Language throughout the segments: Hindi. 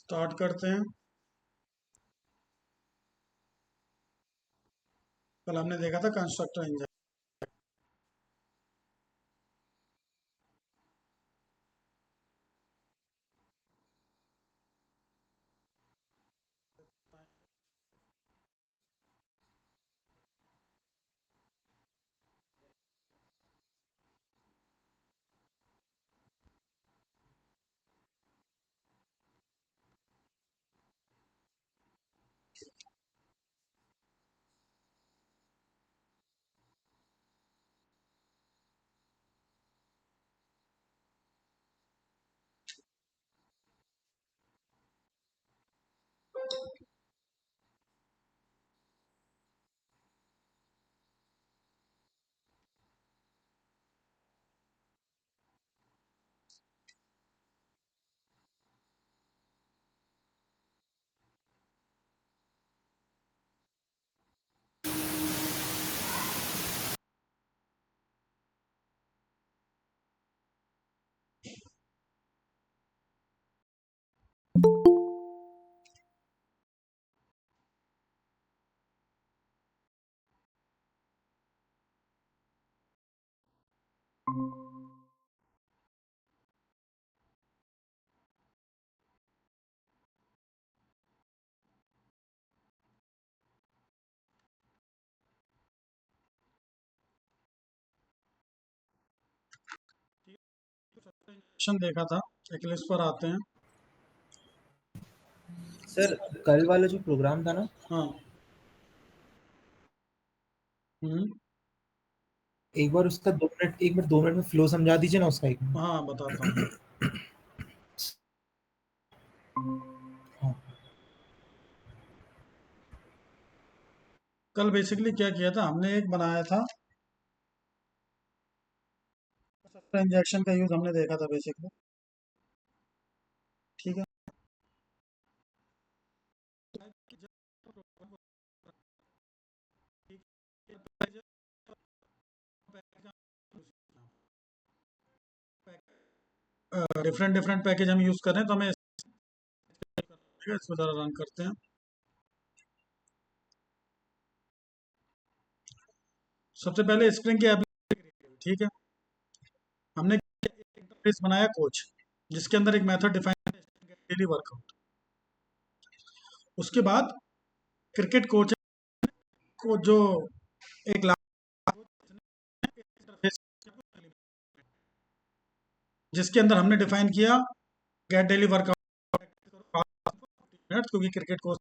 स्टार्ट करते हैं। कल हमने देखा था कंस्ट्रक्टर इंजन। सेक्शन देखा था, चेकलिस्ट पर आते हैं। सर कल वाला जो प्रोग्राम था ना, हाँ। एक बार उसका 2 मिनट में फ्लो समझा दीजिए ना उसका एक मिनट। हाँ, बताता हूँ। हाँ। कल बेसिकली क्या किया था, हमने एक बनाया था इंजेक्शन का यूज हमने देखा था बेसिकली। ठीक है। डिफरेंट डिफरेंट पैकेज हम यूज कर रहे हैं, तो हमें इसको जरा रन करते हैं। सबसे पहले स्प्रिंग की एप्लीकेशन, ठीक है। हमने इंटरफेस बनाया कोच, जिसके अंदर एक मेथड डिफाइन डेली वर्कआउट। उसके बाद क्रिकेट कोच को जो एक इंटरफेस, जिसके अंदर हमने डिफाइन किया गेट डेली वर्कआउट मिनट, क्योंकि क्रिकेट कोच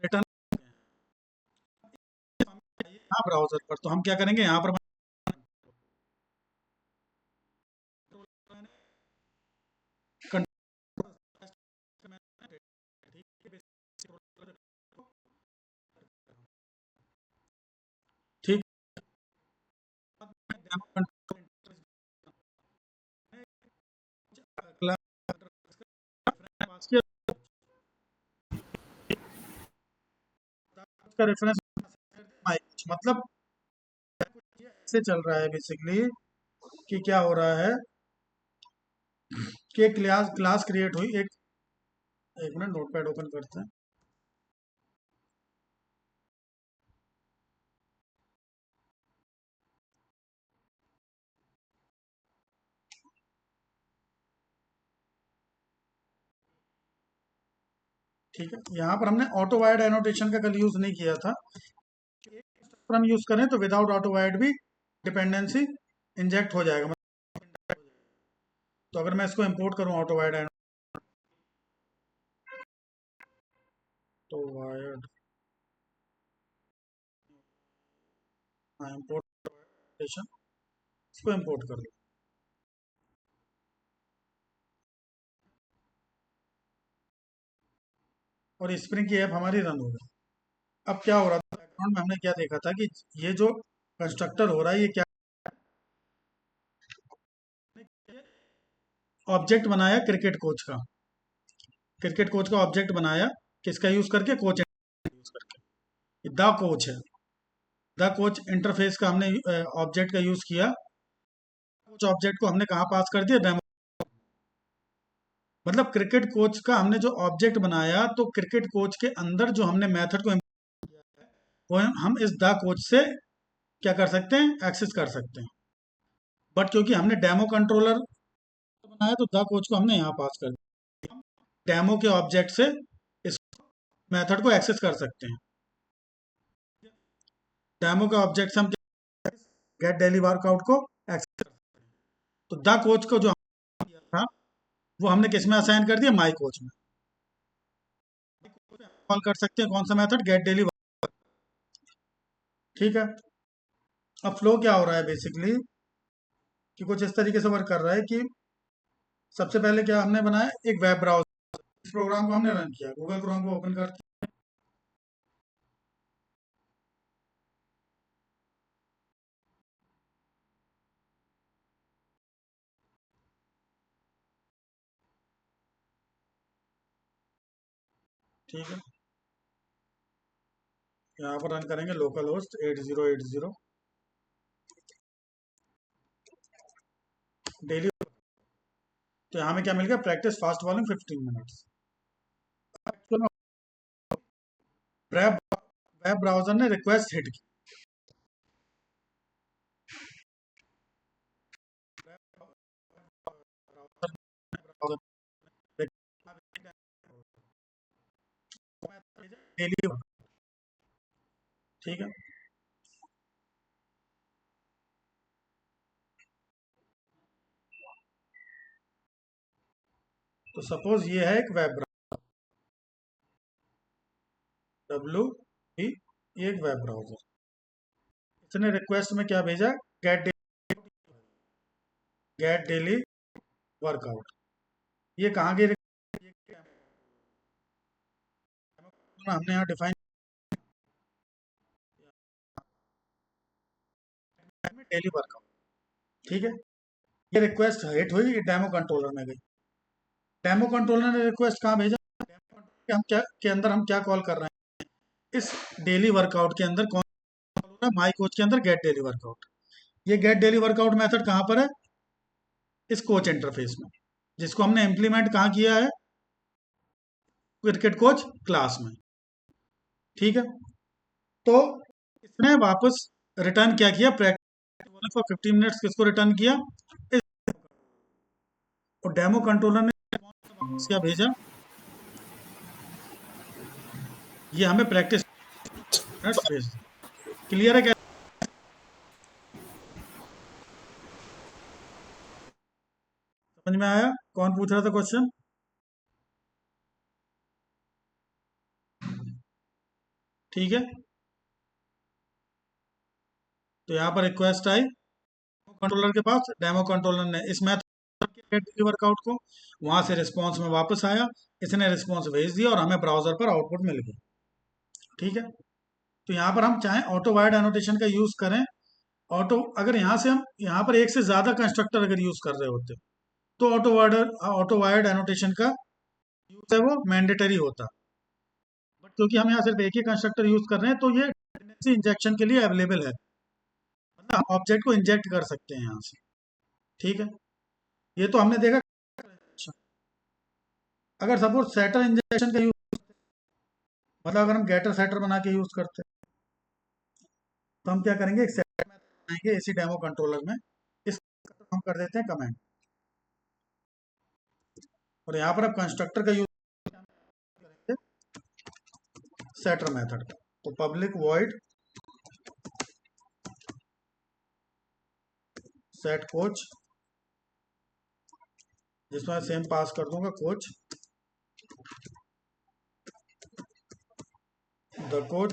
रिटर्न यहाँ ब्राउजर पर, तो हम क्या करेंगे यहाँ पर ठीक। का रेफरेंस मतलब ऐसे चल रहा है बेसिकली कि क्या हो रहा है कि क्लास क्लास क्रिएट हुई। एक मिनट, नोटपैड ओपन करते हैं। ठीक है, यहाँ पर हमने ऑटो वायर्ड एनोटेशन का कल यूज नहीं किया था। पर हम यूज करें तो विदाउट ऑटो वायर्ड भी डिपेंडेंसी इंजेक्ट हो जाएगा। तो अगर मैं इसको इंपोर्ट करूं ऑटो वायर्ड तो वायर्ड, हाँ इंपोर्टेशन, इसको इंपोर्ट कर लो और स्प्रिंग की ऐप हमारी रन हो गई। अब क्या हो रहा था बैकग्राउंड में, हमने क्या देखा था कि ये जो कंस्ट्रक्टर हो रहा है, ये क्या ऑब्जेक्ट बनाया क्रिकेट कोच का। क्रिकेट कोच का ऑब्जेक्ट बनाया किसका यूज करके, कोच यूज करके। द कोच है, द कोच इंटरफेस का हमने ऑब्जेक्ट का यूज किया। कोच ऑब्जेक्ट को हमने कहाँ पास कर दिया, डेमो। मतलब क्रिकेट कोच का हमने जो ऑब्जेक्ट बनाया, तो क्रिकेट कोच के अंदर जो हमने मेथड को वो हम इस द कोच से क्या कर सकते हैं, एक्सेस कर सकते हैं। बट क्योंकि हमने डेमो कंट्रोलर बनाया तो द कोच को हमने यहाँ पास कर दिया। डेमो के ऑब्जेक्ट से इस मेथड को एक्सेस कर सकते हैं। डेमो के ऑब्जेक्ट से हम गेट डेली वर्कआउट को एक्सेस कर सकते हैं। तो द कोच को जो हमने किया था वो हमने किस में असाइन कर दिया, माई कोच में। कॉल कर सकते हैं कौन सा मेथड, गेट डेली। ठीक है। अब फ्लो क्या हो रहा है बेसिकली कि कुछ इस तरीके से वर्क कर रहा है कि सबसे पहले क्या हमने बनाया, एक वेब ब्राउज़र। इस प्रोग्राम को हमने रन किया, गूगल क्रोम को ओपन करते हैं। ठीक है, यहाँ पर रन करेंगे लोकल होस्ट 8080 डेली। तो यहाँ में क्या मिल गया, practice fast volume 15 minutes. Web web browser ने रिक्वेस्ट हिट की। डेली, ठीक है। तो सपोज ये है एक वेब ब्राउजर, डब्ल्यू भी, ये एक वेब ब्राउजर। इसने रिक्वेस्ट में क्या भेजा, गेट गेट डेली वर्कआउट। ये कहाँ की हमने यहाँ डिफाइन, डेली वर्कआउट। ठीक है, ये रिक्वेस्ट हिट हुई, डेमो कंट्रोलर में गई। डेमो कंट्रोलर ने रिक्वेस्ट कहाँ भेजा, कि हम क्या के अंदर हम क्या कॉल कर रहे हैं, इस डेली वर्कआउट के अंदर कौन कॉल हो रहा है, माई कोच के अंदर गेट डेली वर्कआउट। ये गेट डेली वर्कआउट मेथड कहाँ पर है, इस कोच इंटरफेस में, जिसको हमने इम्प्लीमेंट कहाँ किया है, क्रिकेट कोच क्लास में। ठीक है, तो इसने वापस रिटर्न क्या किया, प्रैक्टिस फॉर 15 मिनट्स किसको रिटर्न किया, इस, और डेमो कंट्रोलर ने वापस क्या भेजा, ये हमें प्रैक्टिस मिनट्स भेज दिया। क्लियर है क्या, समझ में आया, कौन पूछ रहा था क्वेश्चन। ठीक है, तो यहाँ पर रिक्वेस्ट आई कंट्रोलर के पास, डेमो कंट्रोलर ने इस मैथड के वर्कआउट को, वहां से रिस्पॉन्स में वापस आया, इसने रिस्पॉन्स भेज दिया और हमें ब्राउजर पर आउटपुट मिल गया। ठीक है, तो यहाँ पर हम चाहें ऑटो वायर्ड एनोटेशन का यूज करें, ऑटो अगर यहाँ से हम यहाँ पर एक से ज्यादा कंस्ट्रक्टर अगर यूज कर रहे होते तो ऑटो वायर्ड एनोटेशन का यूज है वो मैंडेटरी होता। बट क्योंकि हम यहाँ सिर्फ एक ही कंस्ट्रक्टर यूज कर रहे हैं तो ये डिपेंडेंसी इंजेक्शन के लिए अवेलेबल है, मतलब हम ऑब्जेक्ट को इंजेक्ट कर सकते हैं यहाँ से। ठीक है, ये तो हमने देखा। अगर सपोज सेटर इंजेक्शन का यूज, मतलब अगर हम गेटर सेटर बना के यूज करते हैं तो हम क्या करेंगे, एक सेटर बनाएंगे इसी डेमो कंट्रोलर में, इस हम कर देते हैं कमेंट, और यहाँ पर अब कंस्ट्रक्टर का यूज करेंगे सेटर मेथड का। तो पब्लिक वॉइड सेट कोच, जिसमें सेम पास कर दूंगा कोच, द कोच,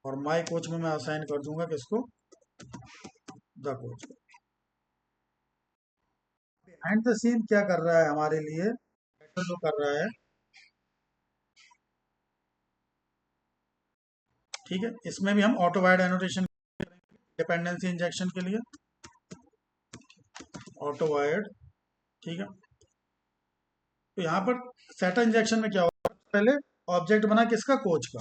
और माई कोच में मैं असाइन कर दूंगा किसको, the coach. Behind the scene क्या कर रहा है हमारे लिए, जो कर रहा है, ठीक है, इसमें भी हम auto wired annotation, dependency injection के लिए ऑटो वायर्ड। ठीक है, तो यहाँ पर सेटा इंजेक्शन में क्या होगा, पहले ऑब्जेक्ट बना किसका, कोच का,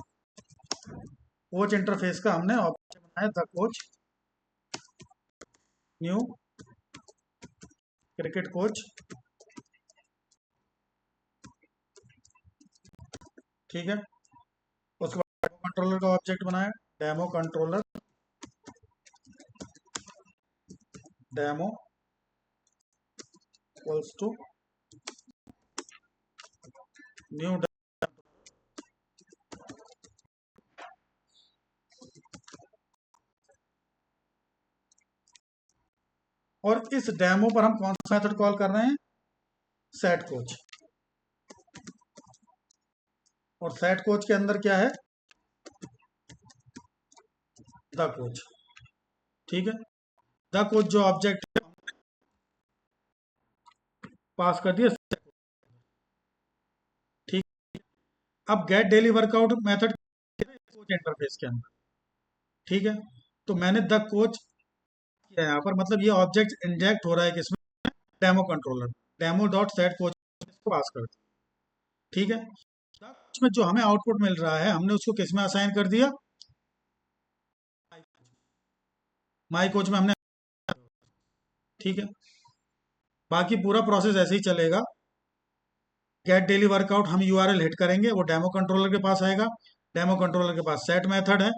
कोच इंटरफेस का हमने ऑब्जेक्ट बनाया था, कोच न्यू क्रिकेट कोच, ठीक है। उसके बाद डेमो कंट्रोलर का ऑब्जेक्ट बनाया, demo controller, demo equals to new. और इस डेमो पर हम कौन सा मेथड कॉल कर रहे हैं, सेट कोच। और सेट कोच के अंदर क्या है, द कोच, ठीक है। द कोच जो ऑब्जेक्ट पास कर दिया, ठीक। अब gate daily workout method coach interface के अंदर, ठीक है। तो मैंने द कोच किया यहाँ पर, मतलब ये ऑब्जेक्ट इंजेक्ट हो रहा है किसमें, demo controller, demo dot set coach को पास कर दिया, ठीक है। उसमें जो हमें आउटपुट मिल रहा है, हमने उसको किस में असाइन कर दिया, माई कोच में हमने, ठीक है। बाकी पूरा प्रोसेस ऐसे ही चलेगा। गेट डेली वर्कआउट हम यूआरएल हिट करेंगे, वो डेमो कंट्रोलर के पास आएगा। डेमो कंट्रोलर के पास सेट मेथड है,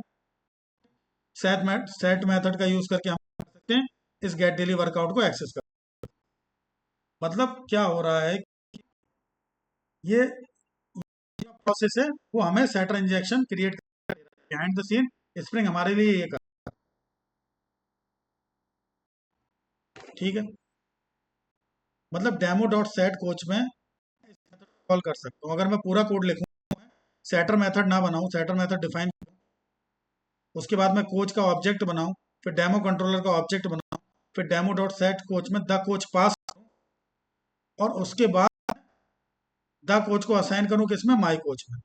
सेट मेथड का यूज करके हम कर सकते हैं इस गेट डेली वर्कआउट को एक्सेस कर। मतलब क्या हो रहा है, ये प्रोसेस है वो हमें सेटर इंजेक्शन क्रिएट कर बिहाइंड द सीन, स्प्रिंग हमारे लिए ये कर, ठीक है। मतलब डेमो डॉट सेट कोच में कॉल कर सकता हूँ। अगर मैं पूरा कोड लिखूँ, सेटर मेथड ना बनाऊं, सेटर मेथड डिफाइन, उसके बाद मैं कोच का ऑब्जेक्ट बनाऊं, फिर डेमो कंट्रोलर का ऑब्जेक्ट बनाऊं, फिर डेमो डॉट सेट कोच में द कोच पास करूं, और उसके बाद द कोच को असाइन करूं किसमें, माई कोच में।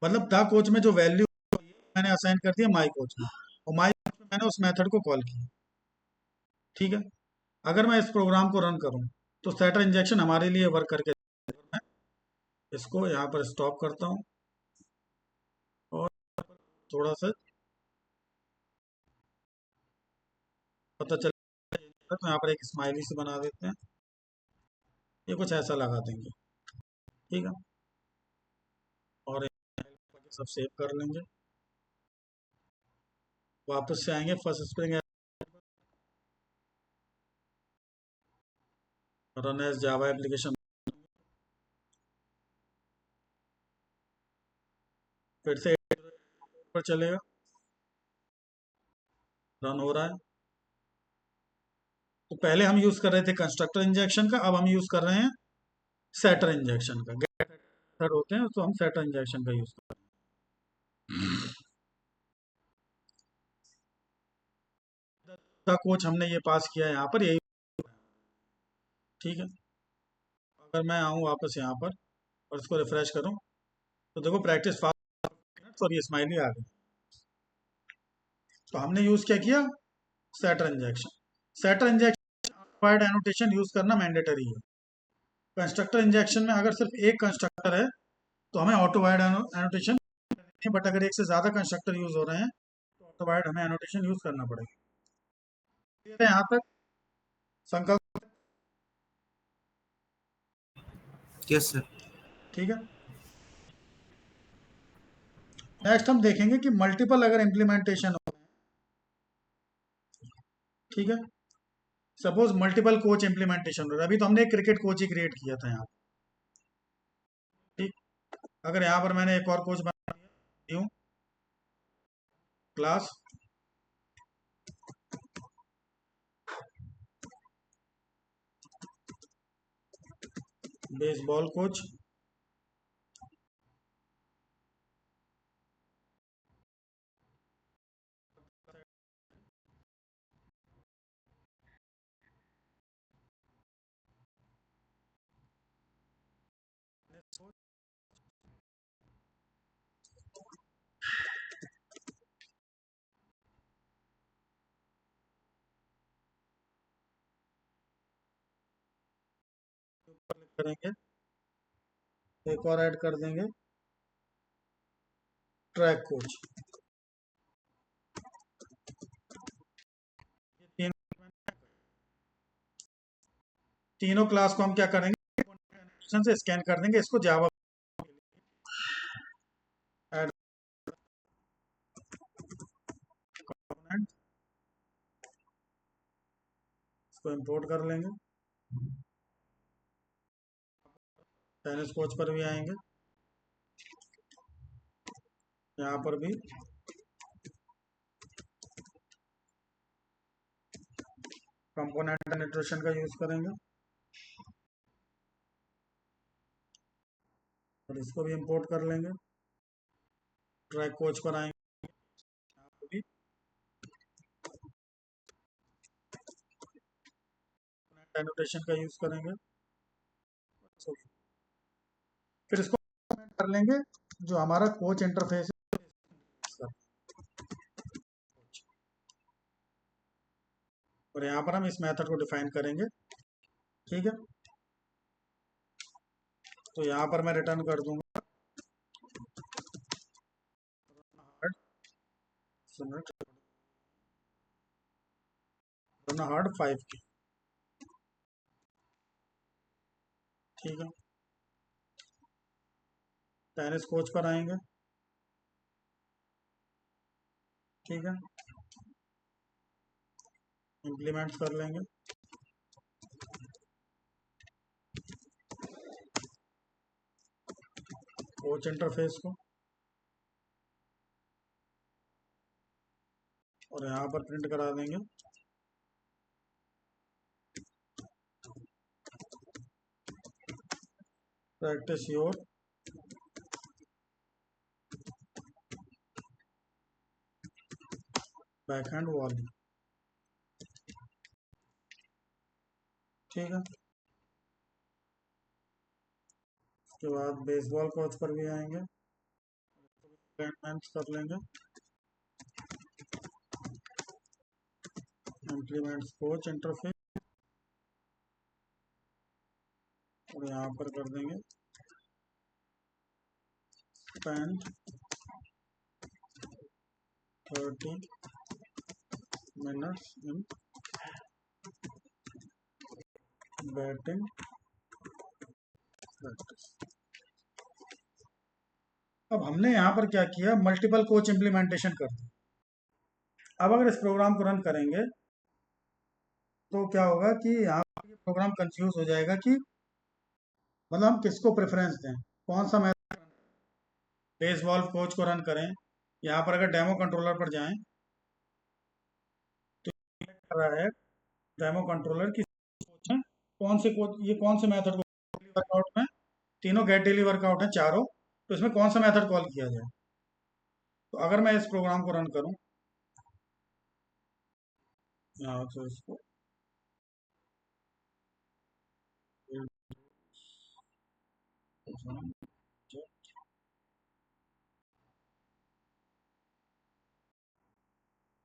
मतलब द कोच में जो वैल्यू मैंने असाइन कर दिया माई कोच में, और माई कोच में मैंने उस मेथड को कॉल किया, ठीक है। अगर मैं इस प्रोग्राम को रन करूं तो सेटर इंजेक्शन हमारे लिए वर्क करके, मैं इसको यहाँ पर स्टॉप करता हूँ और थोड़ा सा पता चल, तो यहाँ पर एक स्माइली से बना देते हैं, ये कुछ ऐसा लगा देंगे, ठीक है। और सब सेव कर लेंगे, वापस से आएंगे first spring, run as Java application, फिर से पर चलेगा, रन हो रहा है। तो पहले हम यूज कर रहे थे कंस्ट्रक्टर इंजेक्शन का, अब हम यूज कर रहे हैं सेटर इंजेक्शन का। गेट होते हैं तो हम सेटर इंजेक्शन का यूज कर रहे हैं। कोच हमने ये पास किया है यहाँ पर, यही, ठीक है। अगर मैं आऊँ वापस यहाँ पर और इसको रिफ्रेश करूँ, तो देखो प्रैक्टिस फास्ट और ये स्माइली आ गई। तो हमने यूज क्या किया, setter injection. Setter injection required annotation use करना मैंडेटरी है। कंस्ट्रक्टर इंजेक्शन में अगर सिर्फ एक कंस्ट्रक्टर है तो हमें ऑटो वाइड एनोटेशन, बट अगर एक से ज्यादा कंस्ट्रक्टर यूज हो रहे हैं तो ऑटो वाइड हमें एनोटेशन यूज करना पड़ेगा। यहाँ तक संकल्प, यस सर। ठीक है। नेक्स्ट हम देखेंगे कि मल्टीपल अगर इम्प्लीमेंटेशन हो, ठीक है। सपोज मल्टीपल कोच इम्प्लीमेंटेशन हो रहा है, अभी तो हमने एक क्रिकेट कोच ही क्रिएट किया था यहाँ, ठीक। अगर यहाँ पर मैंने एक और कोच बना दिया, न्यू क्लास बेसबॉल कोच, करेंगे, एक और ऐड कर देंगे ट्रैक कोच, ये तीन, तीनों क्लास को हम क्या करेंगे से स्कैन कर देंगे, इसको जावा ऐड कंपोनेंट, इसको इंपोर्ट कर लेंगे। टेनिस कोच पर भी आएंगे, यहाँ पर भी कंपोनेंट एडिशन का यूज करेंगे और इसको भी इंपोर्ट कर लेंगे। ट्रैक कोच पर आएंगे, यहाँ पर भी एनोटेशन का यूज करेंगे। फिर इसको कर लेंगे जो हमारा कोच इंटरफेस है, और यहाँ पर हम इस मेथड को डिफाइन करेंगे। ठीक है, तो यहाँ पर मैं रिटर्न कर दूंगा हार्ड 5 की। ठीक है, टेनिस कोच पर आएंगे। ठीक है, इम्प्लीमेंट कर लेंगे। कोच इंटरफेस को और यहाँ पर प्रिंट करा देंगे प्रैक्टिस योर बैकहैंड वॉली। ठीक है, उसके बाद बेसबॉल कोच पर भी आएंगे, कर लेंगे इम्प्लीमेंट कोच इंटरफेस और यहाँ पर कर देंगे spend 30 minutes in batting practice. अब हमने यहाँ पर क्या किया, मल्टीपल कोच इम्प्लीमेंटेशन कर दी। अब अगर इस प्रोग्राम को रन करेंगे तो क्या होगा कि यहाँ पर ये प्रोग्राम कंफ्यूज हो जाएगा कि मतलब हम किसको प्रेफरेंस दें, कौन सा मैथड। बेसबॉल कोच को रन करें, यहाँ पर अगर डेमो कंट्रोलर पर जाएं तो कर रहा है डेमो कंट्रोलर की कोच है, कौन से कोच, ये कौन से मेथड को वर्कआउट में, तीनों गेट डेली वर्कआउट है चारों, तो इसमें कौन सा मेथड कॉल किया जाए। तो अगर मैं इस प्रोग्राम को रन करूं, यहाँ से इसको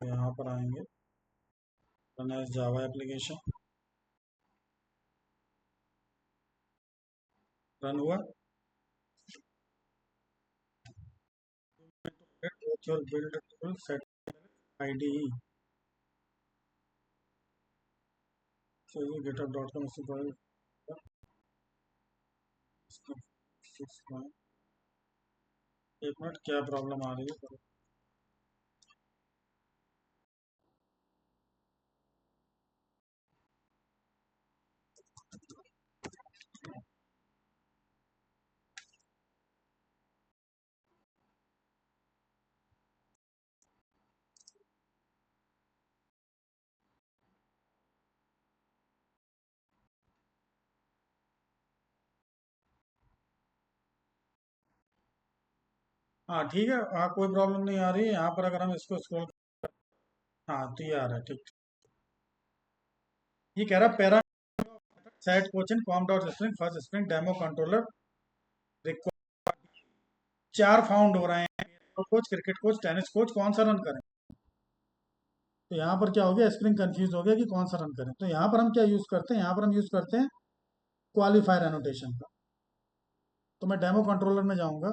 यहाँ पर आएंगे, run as Java application, run हुआ। your build tool set IDE, so you github.com एक मिनट, क्या प्रॉब्लम आ रही है। हाँ ठीक है, हाँ कोई प्रॉब्लम नहीं आ रही है। यहाँ पर अगर हम इसको स्क्रॉल, हाँ तो ये आ रहा है। ठीक, ये कह रहा है para set coach in com dot spring first spring demo controller record, 4 found हो रहे हैं, coach, cricket coach, tennis coach, कौन सा रन करें। तो यहाँ पर क्या हो गया, स्प्रिंग कंफ्यूज हो गया कि कौन सा रन करें। तो यहाँ पर हम क्या यूज करते हैं, यहाँ पर हम यूज करते हैं क्वालिफायर एनोटेशन का। तो मैं डेमो कंट्रोलर में जाऊंगा,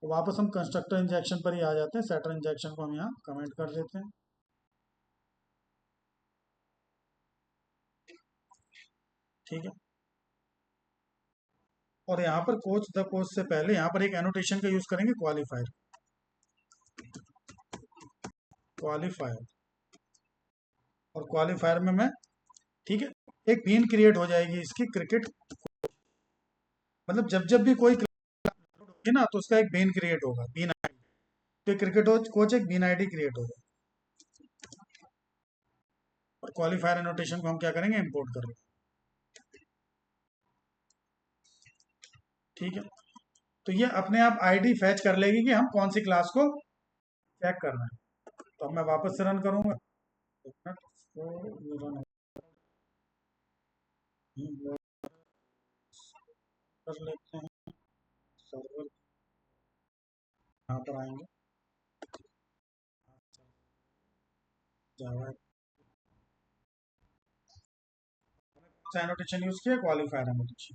तो वापस हम कंस्ट्रक्टर इंजेक्शन पर ही आ जाते हैं। सेटर इंजेक्शन को हम यहाँ कमेंट कर देते हैं। ठीक है। और यहाँ पर कोच द कोच से पहले यहाँ पर एक एनोटेशन का यूज करेंगे, क्वालिफायर। क्वालिफायर, और क्वालिफायर में मैं, ठीक है, एक बीन क्रिएट हो जाएगी इसकी, क्रिकेट। मतलब जब जब भी कोई होगी ना तो उसका एक बीन क्रिएट होगा, बीन आईडी। तो क्रिकेट कोच एक बीन आईडी क्रिएट होगा। और क्वालिफायर एनोटेशन को हम क्या करेंगे, इंपोर्ट करेंगे। ठीक है। तो ये अपने आप आईडी फैच कर लेगी कि हम कौन सी क्लास को चेक करना है। तो अब मैं वापस से रन करूंगा। एक मिनट, तो ये रन कर लेते हैं। सर्वर यहाँ पर आएंगे, जावा एनोटेशन यूज किया, क्वालिफायर एनोटेशन।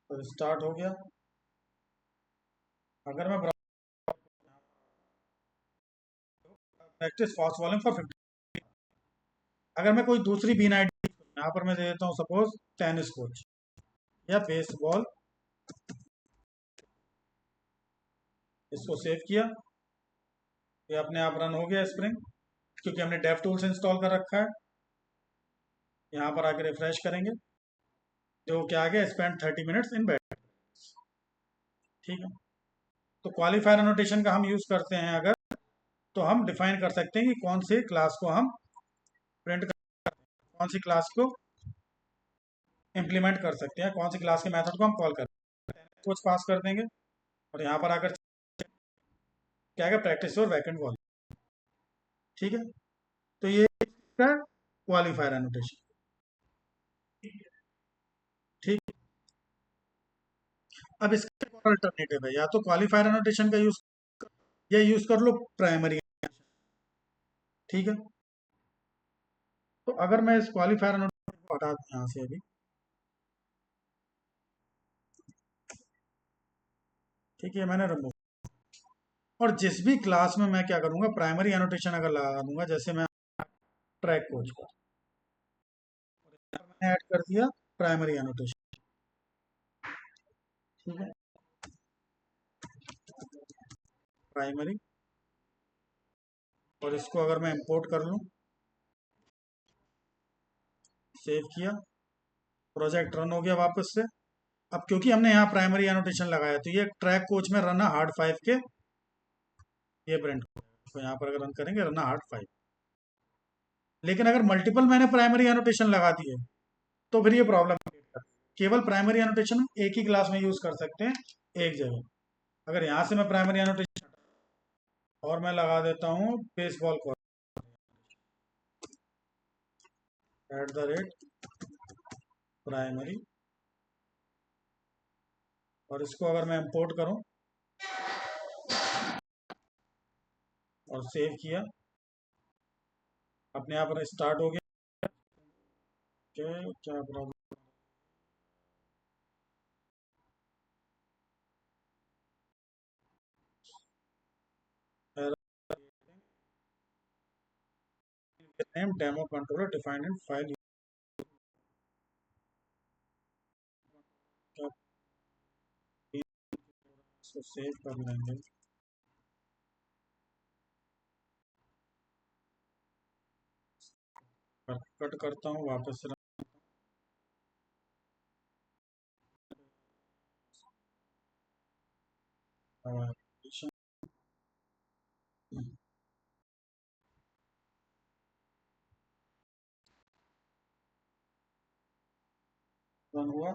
तो स्टार्ट हो गया। अगर मैं प्रैक्टिस फास्ट बॉलिंग फॉर 50, अगर मैं कोई दूसरी बीन आईडी यहाँ पर मैं दे देता हूँ, सपोज टेनिस कोच या बेसबॉल, इसको सेव किया, ये अपने आप रन हो गया स्प्रिंग, क्योंकि हमने डेव टूल्स इंस्टॉल कर रखा है। यहाँ पर आके रिफ्रेश करेंगे, जो क्या आ गया, स्पेंड 30 मिनट्स इन बैट। ठीक है। तो क्वालिफायर एनोटेशन का हम यूज करते हैं अगर, तो हम डिफाइन कर सकते हैं कि कौन सी क्लास को हम प्रिंट कर, कौन सी क्लास को इंप्लीमेंट कर सकते हैं, कौन सी क्लास के मेथड को हम कॉल करते हैं। कुछ पास कर देंगे और यहाँ पर आकर क्या है, प्रैक्टिस और वैकेंट बॉल। ठीक है। तो ये क्वालिफायर एनोटेशन। ठीक। अब इसका अल्टरनेटिव है, या तो क्वालिफायर एनोटेशन का यूज, या यूज कर लो प्राइमरी। ठीक है। तो अगर मैं इस क्वालिफायर एनोटेशन को हटा दूं यहाँ से अभी, ठीक है, मैंने रिमूव। और जिस भी क्लास में मैं क्या करूंगा, प्राइमरी एनोटेशन अगर लगा दूंगा, जैसे मैं ट्रैक कोच पर मैंने ऐड कर दिया प्राइमरी एनोटेशन। ठीक है। प्राइमरी, और इसको अगर मैं इंपोर्ट कर लूं, सेव किया, प्रोजेक्ट रन हो गया वापस से। अब क्योंकि हमने यहाँ प्राइमरी एनोटेशन लगाया, तो ये ट्रैक कोच में रन हार्ड 5 के ये प्रिंट, तो यहाँ पर अगर रन करेंगे रन हार्ड 5। लेकिन अगर मल्टीपल मैंने प्राइमरी एनोटेशन लगा दी है, तो फिर ये प्रॉब्लम, केवल प्राइमरी एनोटेशन एक ही क्लास में यूज कर सकते हैं, एक जगह। अगर यहाँ से मैं प्राइमरी एनोटेशन और मैं लगा देता हूँ बेसबॉल को @प्राइमरी, और इसको अगर मैं इंपोर्ट करूं और सेव किया, अपने आप स्टार्ट हो गया। क्या problem, name demo controller defined in file, इसको सेव कर लेंगे। कट करता हूँ, वापस से रन हुआ।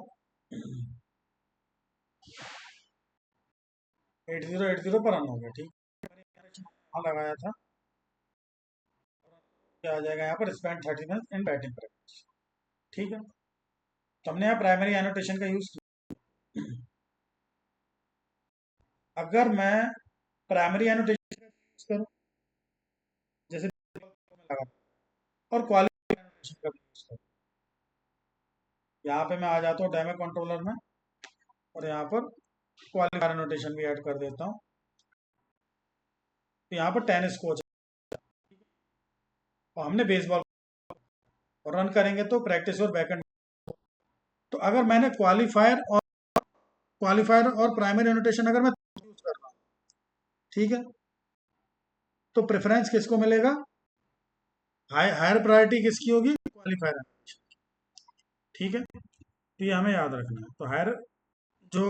8080 पर रन हो गया। ठीक, हाँ लगाया था, क्या आ जाएगा यहाँ पर, spend 30 minute in batting practice. ठीक है। तो हमने यहाँ प्राइमरी एनोटेशन का यूज किया। अगर मैं प्राइमरी एनोटेशन यूज करूँ, जैसे लगा, और क्वालिटी एनोटेशन का यूज करूँ, यहाँ पे मैं आ जाता हूँ डेमो कंट्रोलर में, और यहाँ पर क्वालिफायर एनोटेशन भी ऐड कर देता हूँ। तो यहाँ पर टेनिस कोच, और हमने बेसबॉल और रन करेंगे तो प्रैक्टिस और बैकएंड। तो अगर मैंने क्वालिफायर और प्राइमरी एनोटेशन अगर मैं यूज कर रहा हूँ, ठीक है, तो प्रेफरेंस किसको मिलेगा? हायर प्रायोरिटी किसकी होगी? क्वालिफायर एनोटेशन, ठीक है। तो ये हमें याद रखना है। तो हायर जो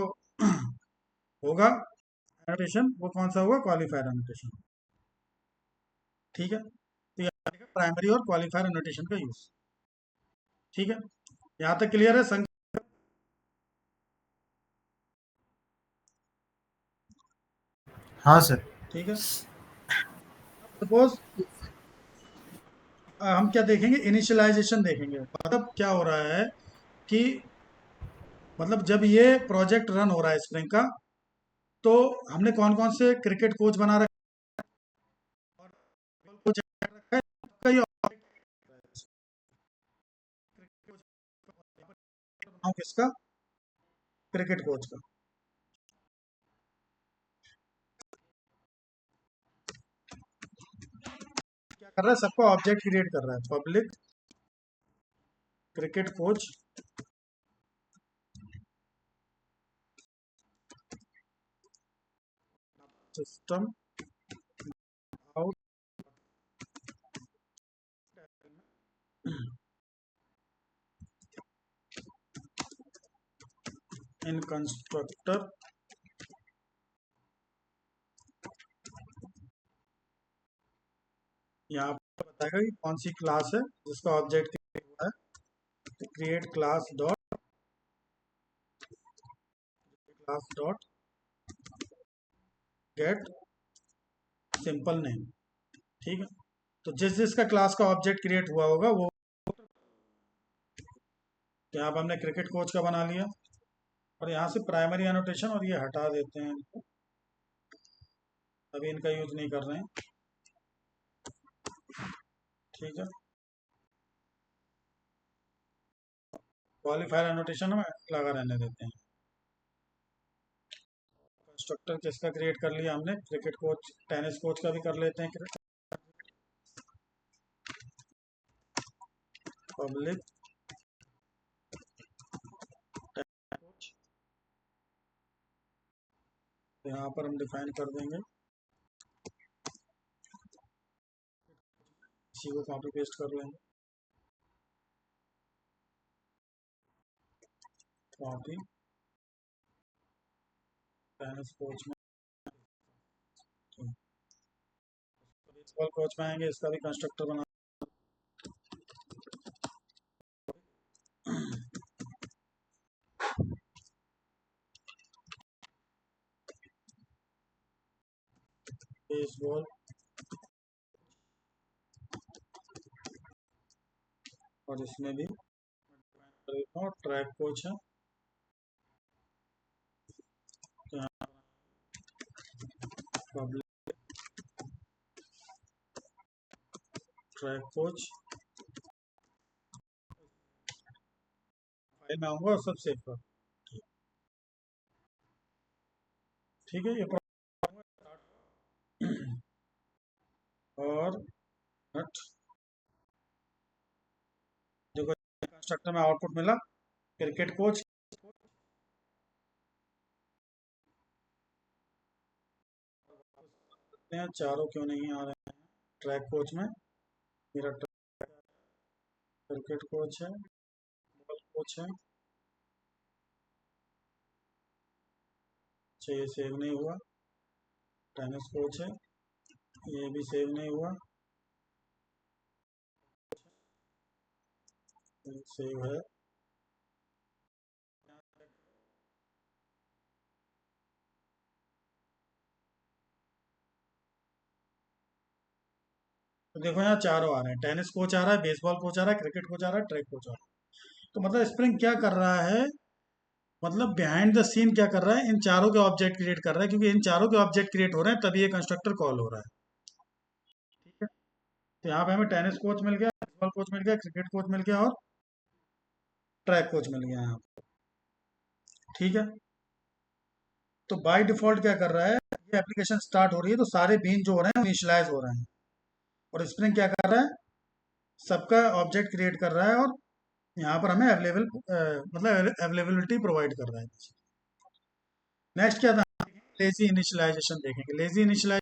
होगा एनोटेशन वो कौन सा होगा? क्वालिफायर एनोटेशन, ठीक है। तो ये प्राइमरी और क्वालिफायर एनोटेशन का यूज, ठीक है। यहाँ तक क्लियर है हाँ सर। ठीक है। सपोज हम क्या देखेंगे? इनिशियलाइजेशन देखेंगे। मतलब क्या हो रहा है कि मतलब जब ये प्रोजेक्ट रन हो रहा है स्प्रिंग का, तो हमने कौन कौन से क्रिकेट कोच बना रखे हैं और कोच रखा है, सबका ये नाम किसका? क्रिकेट कोच का। क्या कर रहा है? सबका ऑब्जेक्ट क्रिएट कर रहा है, public cricket coach system out in constructor. यहाँ पर बताएगा कि कौन सी क्लास है जिसका ऑब्जेक्ट क्रिएट हुआ है। तो class dot gate simple name, ठीक है। तो जिस जिसका क्लास का ऑब्जेक्ट क्रिएट हुआ होगा वो, तो यहाँ पर हमने क्रिकेट कोच का बना लिया और यहाँ से प्राइमरी एनोटेशन और ये हटा देते हैं इनको, अभी इनका यूज नहीं कर रहे हैं, ठीक है। क्वालिफायर एनोटेशन हम लगा रहने देते हैं। कंस्ट्रक्टर किसका क्रिएट कर लिया हमने? क्रिकेट कोच, टेनिस कोच का भी कर लेते हैं। पब्लिक कोच, यहाँ पर हम डिफाइन कर देंगे, इसी को कॉपी पेस्ट कर लेंगे, कॉपी टेनिस कोच में, बेसबॉल कोच में आएंगे, इसका भी कंस्ट्रक्टर बना बेसबॉल और इसमें भी ट्रैक कोच है, तो यहाँ पब्लिक ट्रैक कोच, फाइल में आऊंगा और सब सेव कर, ठीक है। ये और नट, देखो कंस्ट्रक्टर में आउटपुट मिला क्रिकेट कोच, चारों क्यों नहीं आ रहे हैं? ट्रैक कोच में मेरा क्रिकेट कोच है, बॉल कोच है, अच्छा ये सेव नहीं हुआ। टेनिस कोच है, ये भी सेव नहीं हुआ, सेव है। तो देखो यहाँ चारों आ रहे हैं, टेनिस कोच आ रहा है, बेसबॉल कोच आ रहा है, क्रिकेट कोच आ रहा है, ट्रैक कोच आ रहा है। तो मतलब स्प्रिंग क्या कर रहा है? मतलब बिहाइंड द सीन क्या कर रहा है? इन चारों के ऑब्जेक्ट क्रिएट कर रहा है, क्योंकि इन चारों के ऑब्जेक्ट क्रिएट हो रहे हैं तभी ये कंस्ट्रक्टर कॉल हो रहा है, ठीक है। तो यहाँ पे हमें टेनिस कोच मिल गया, बेसबॉल कोच मिल गया, क्रिकेट कोच मिल गया और ट्रैक कोच मिल गया यहाँ पे, ठीक है। तो बाय डिफॉल्ट क्या कर रहा है? ये एप्लीकेशन स्टार्ट हो रही है तो सारे बीन जो हो रहे हैं इनिशियलाइज हो रहे हैं, और स्प्रिंग क्या कर रहा है? सबका ऑब्जेक्ट क्रिएट कर रहा है और यहाँ पर हमें मतलब अवेलेबिलिटी प्रोवाइड कर रहा है। नेक्स्ट क्या था, लेजी इनिशियलाइजेशन देखेंगे। लेजी इनिशियलाइजेशन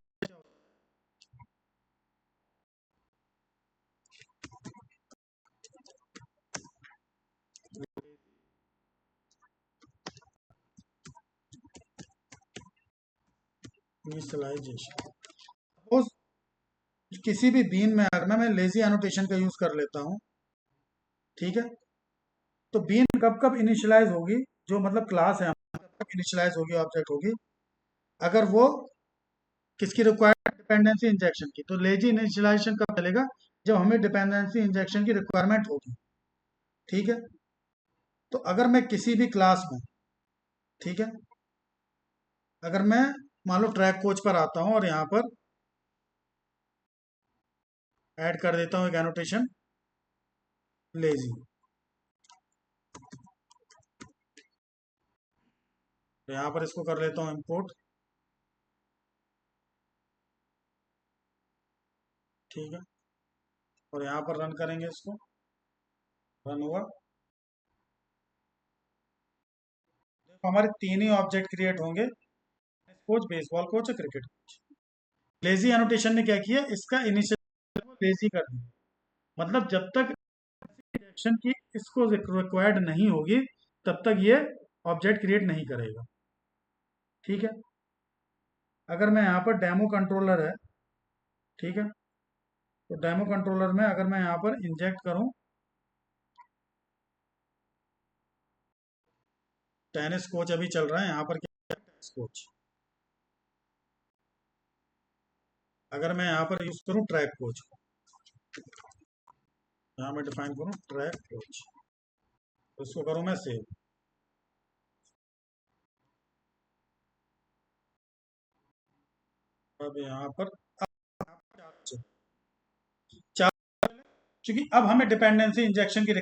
सपोज किसी भी बीन में अगर मैं लेजी एनोटेशन का यूज कर लेता हूँ, ठीक है, तो बीन कब कब इनिशियलाइज होगी, जो मतलब क्लास है कब कब इनिशियलाइज होगी, ऑब्जेक्ट होगी, अगर वो किसकी रिक्वायर्ड डिपेंडेंसी इंजेक्शन की। तो लेजी इनिशियलाइजेशन कब चलेगा, जब हमें डिपेंडेंसी इंजेक्शन की रिक्वायरमेंट होगी, ठीक है। तो अगर मैं किसी भी क्लास में, ठीक है, अगर मैं मान लो ट्रैक कोच पर आता हूं और यहाँ पर ऐड कर देता हूँ एक एनोटेशन लेजी, तो यहाँ पर इसको कर लेता हूँ इंपोर्ट, ठीक है, और यहाँ पर रन करेंगे इसको, रन हुआ, तो हमारे तीन ही ऑब्जेक्ट क्रिएट होंगे, कोच, बेसबॉल कोच और क्रिकेट कोच। लेजी एनोटेशन ने क्या किया, इसका इनिशियल लेजी कर दिया, मतलब जब तक एक्शन की इसको रिक्वायर्ड नहीं होगी तब तक ये ऑब्जेक्ट क्रिएट नहीं करेगा, ठीक है। अगर मैं यहाँ पर डेमो कंट्रोलर है, ठीक है, तो डेमो कंट्रोलर में अगर मैं यहाँ पर इंजेक्ट करूँ टेनिस कोच, अभी चल रहा है यहाँ पर क्या, टेनिस कोच, अगर मैं यहाँ पर यूज करूँ ट्रैक कोच को, यहाँ मैं डिफाइन करूँ ट्रैक कोच, तो इसको करूँ मैं सेव, अब यहाँ पर चार, क्योंकि अब हमें डिपेंडेंसी इंजेक्शन की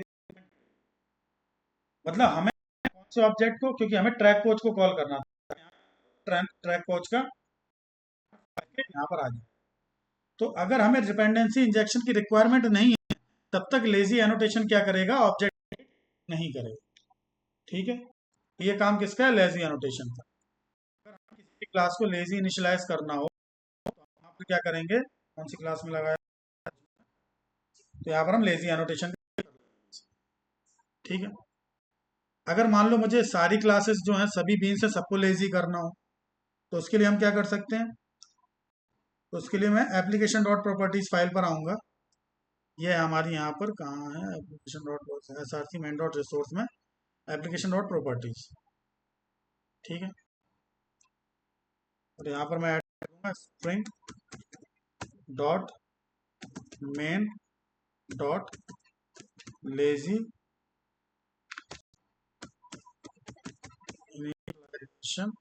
मतलब हमें कौन से ऑब्जेक्ट को, क्योंकि हमें ट्रैक कोच को कॉल करना था, ट्रैक कोच का यहाँ पर आ जाए। तो अगर हमें डिपेंडेंसी इंजेक्शन की रिक्वायरमेंट नहीं है तब तक लेजी एनोटेशन क्या करेगा, ऑब्जेक्ट नहीं करेगा, ठीक है। ये काम किसका है, लेजी एनोटेशन का। अगर हम किसी भी क्लास को लेजी इनिशियलाइज करना हो तो यहाँ पर क्या करेंगे, कौन सी क्लास में लगाया, तो यहाँ पर हम लेजी एनोटेशन, ठीक है। अगर मान लो मुझे सारी क्लासेस जो हैं सभी बीन से सबको लेजी करना हो, तो उसके लिए हम क्या कर सकते हैं, तो उसके लिए मैं एप्लीकेशन डॉट प्रॉपर्टीज फाइल पर आऊंगा, ये हमारी यहाँ पर कहाँ है, application dot S R C main dot resource में एप्लीकेशन डॉट प्रॉपर्टीज, ठीक है, और यहाँ पर मैं ऐड करूँगा string dot main dot lazy initialization,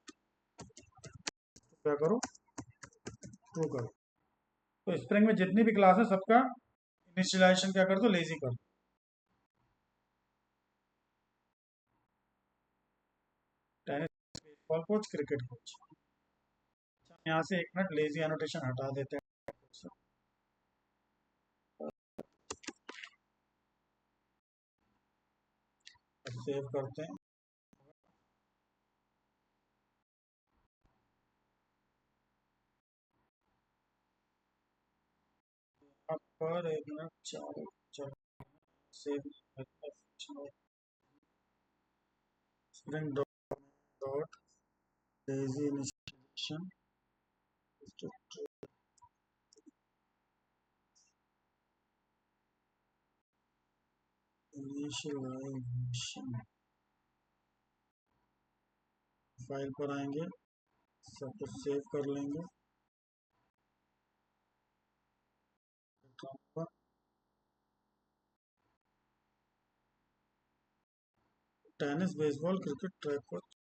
क्या करो, ट्रू करो। तो स्प्रिंग में जितनी भी क्लास है सबका इनिशियलाइजेशन क्या कर दो, लेजी कर दो। Tennis, baseball coach, cricket coach, यहाँ से एक मिनट लेजी एनोटेशन हटा देते हैं, सेव करते हैं, अब पर एक मिनट चालू चल, save spring dot lazy initialization, initialization file पर आएंगे, सब कुछ सेव कर लेंगे, tennis, baseball, cricket, track coach,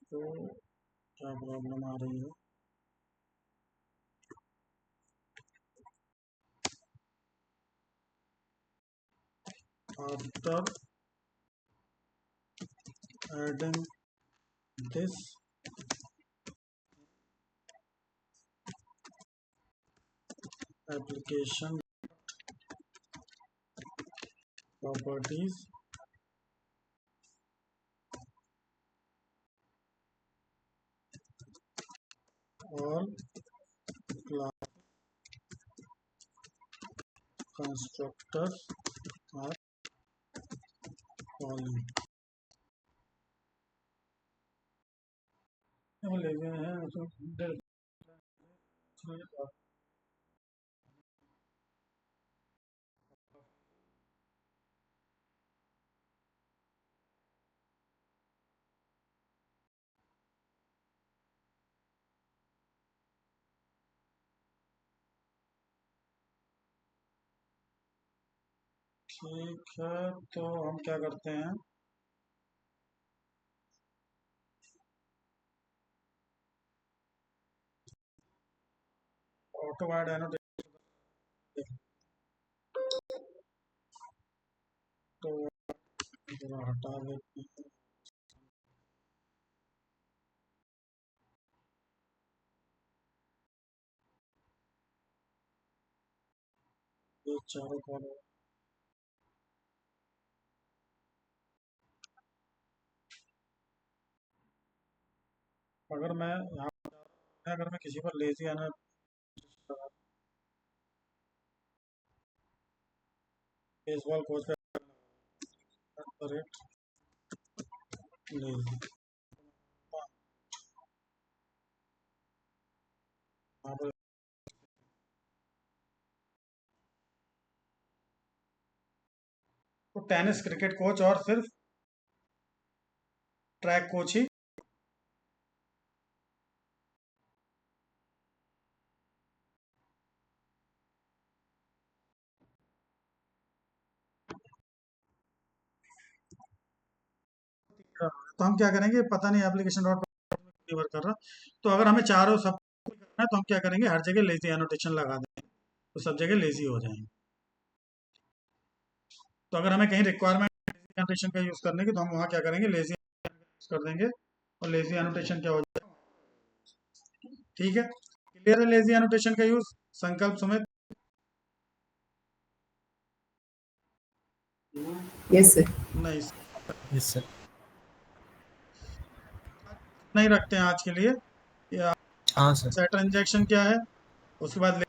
तो क्या प्रॉब्लम आ रही है, after adding this application properties और क्लास कंस्ट्रक्टर्स आर कॉलिंग ले गए हैं ठीक है। तो हम क्या करते हैं, ऑटो वाइड एनोटेशन तो जरा हटा देते हैं। ये चारों कॉलम अगर मैं यहाँ अगर मैं किसी पर लेजी आना बेसबॉल कोच पे रेट लेजी यहाँ पर तो टेनिस क्रिकेट कोच और सिर्फ ट्रैक कोच ही तो हम क्या करेंगे, पता नहीं एप्लीकेशन डॉट वर्क कर रहा, तो अगर हमें चारों सब करना है तो हम क्या करेंगे, हर जगह लेजी एनोटेशन लगा देंगे तो सब जगह लेजी हो जाएंगे। तो अगर हमें कहीं रिक्वायरमेंट एनोटेशन का यूज करने की तो हम वहाँ क्या करेंगे, लेजी यूज कर देंगे और लेजी एनोटेशन क्या हो जाएगा। ठीक है, क्लियर है लेजी एनोटेशन का यूज संकल्प समेत। Yes sir. नहीं यस सर। नहीं रखते हैं आज के लिए। हाँ सर। सेटर इंजेक्शन क्या है, उसके बाद